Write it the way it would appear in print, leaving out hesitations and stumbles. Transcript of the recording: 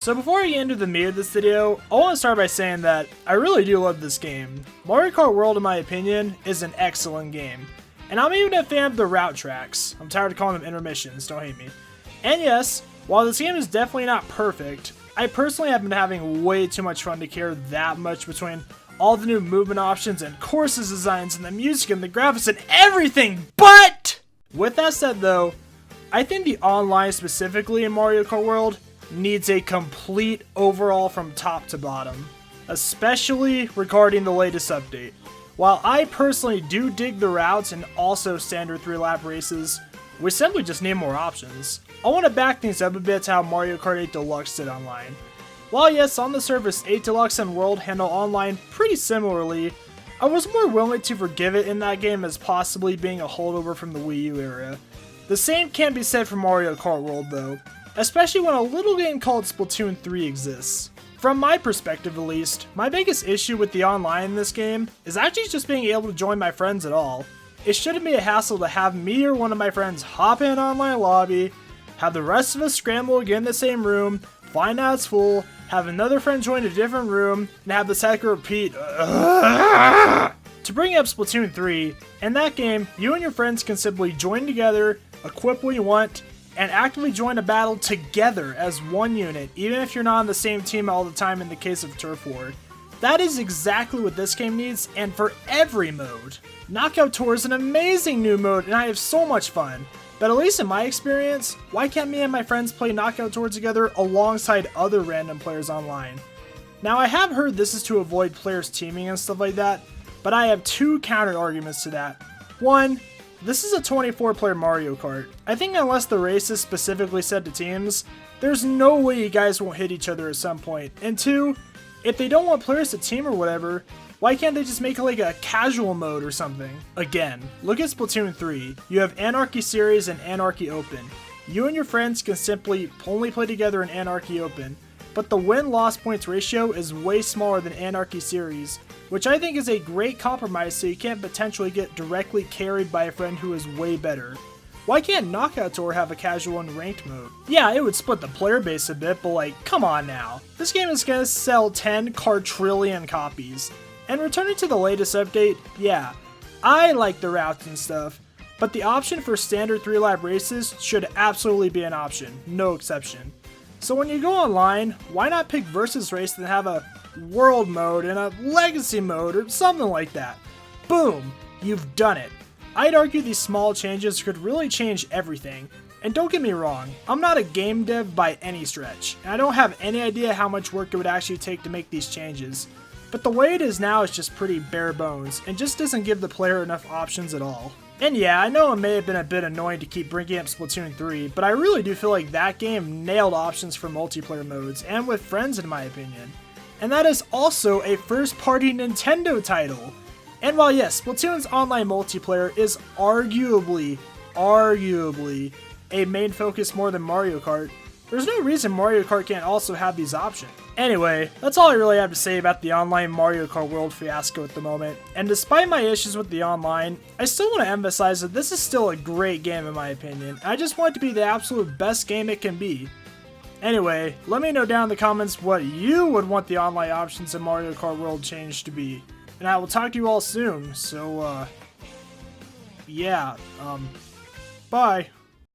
So before I get into the meat of this video, I want to start by saying that I really do love this game. Mario Kart World, in my opinion, is an excellent game. And I'm even a fan of the route tracks. I'm tired of calling them intermissions, don't hate me. And yes, while this game is definitely not perfect, I personally have been having way too much fun to care that much between all the new movement options and courses designs and the music and the graphics and everything, but! With that said though, I think the online specifically in Mario Kart World needs a complete overhaul from top to bottom, especially regarding the latest update. While I personally do dig the routes and also standard 3-lap races, we simply just need more options. I want to back things up a bit to how Mario Kart 8 Deluxe did online. While yes, on the surface 8 Deluxe and World handle online pretty similarly, I was more willing to forgive it in that game as possibly being a holdover from the Wii U era. The same can't be said for Mario Kart World though, especially when a little game called Splatoon 3 exists. From my perspective at least, my biggest issue with the online in this game is actually just being able to join my friends at all. It shouldn't be a hassle to have me or one of my friends hop in an online lobby, have the rest of us scramble to get in the same room, find out it's full, have another friend join a different room, and have the cycle repeat. To bring up Splatoon 3, in that game, you and your friends can simply join together, equip what you want, and actively join a battle together as one unit, even if you're not on the same team all the time in the case of Turf War. That is exactly what this game needs, and for every mode. Knockout Tour is an amazing new mode, and I have so much fun. But at least in my experience, why can't me and my friends play Knockout Tour together alongside other random players online? Now I have heard this is to avoid players teaming and stuff like that, but I have two counter arguments to that. One, this is a 24-player Mario Kart. I think unless the race is specifically set to teams, there's no way you guys won't hit each other at some point. And two, if they don't want players to team or whatever, why can't they just make it like a casual mode or something? Again, look at Splatoon 3. You have Anarchy Series and Anarchy Open. You and your friends can simply only play together in Anarchy Open, but the win-loss points ratio is way smaller than Anarchy Series, which I think is a great compromise so you can't potentially get directly carried by a friend who is way better. Why can't Knockout Tour have a casual and ranked mode? Yeah, it would split the player base a bit, but like, come on now. This game is gonna sell 10 quadrillion copies. And returning to the latest update, yeah, I like the routes and stuff, but the option for standard 3-lap races should absolutely be an option, no exception. So when you go online, why not pick Versus Race and have a World mode and a Legacy mode or something like that? Boom, you've done it. I'd argue these small changes could really change everything. And don't get me wrong, I'm not a game dev by any stretch, and I don't have any idea how much work it would actually take to make these changes. But the way it is now is just pretty bare bones, and just doesn't give the player enough options at all. And yeah, I know it may have been a bit annoying to keep bringing up Splatoon 3, but I really do feel like that game nailed options for multiplayer modes, and with friends in my opinion. And that is also a first-party Nintendo title. And while yes, Splatoon's online multiplayer is arguably a main focus more than Mario Kart, there's no reason Mario Kart can't also have these options. Anyway, that's all I really have to say about the online Mario Kart World fiasco at the moment, and despite my issues with the online, I still want to emphasize that this is still a great game in my opinion. I just want it to be the absolute best game it can be. Anyway, let me know down in the comments what you would want the online options in Mario Kart World changed to be. And I will talk to you all soon, so, yeah, bye.